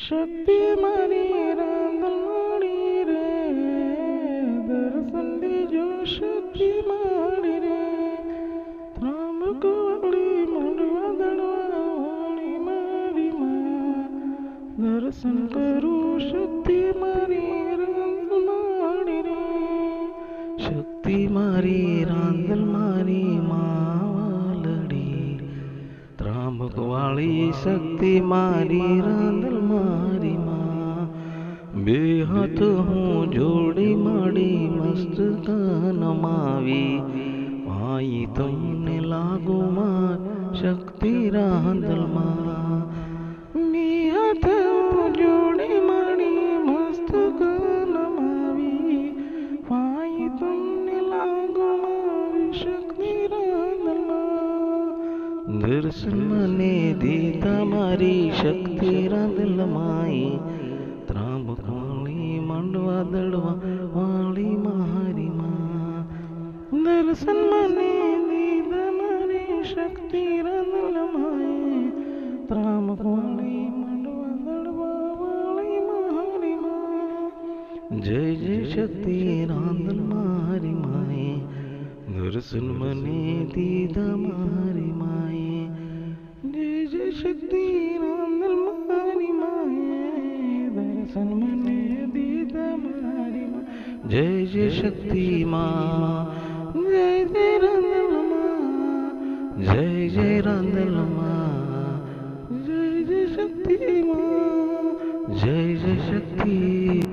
शक्ति मारी रांदल मारी रे दर्शन दीजो शक्ति मारी रे त्रामक वाली मंडवा दड़वा वाली मारी माँ दर्शन करूं शक्ति मारी रांदल मारी रे शक्ति मारी रांदल मारी मावलड़ी त्रामक वाली शक्ति मारी रांदल मारी माँ बेहाथ हूँ जोड़ी माड़ी मस्तक नमावी पाई तुमने लागू माँ शक्ति रांदल माँ बेहाथ हूँ जोड़ी माड़ी मस्तक नमावी पाई तुमने लागू माँ शक्ति रांदल माँ दर्शन मने दीता मारी शक्ति रांदल माई त्रामक वाली मंडवा दड़वा वाली मारी माँ दर्शन मने दीता मारी शक्ति रांदल माई त्रामक वाली मंडवा दड़वा वाली मारी माँ जय जय शक्ति रांदल मारी माई दर्शन मने दीदा मारी माए जय जय शक्ति रांदल मारी माए दर्शन मने दीदा मारी माँ जय जय शक्ति माँ जय जय रांदल माँ जय जय रांदल माँ जय जय शक्ति माँ जय जय शक्ति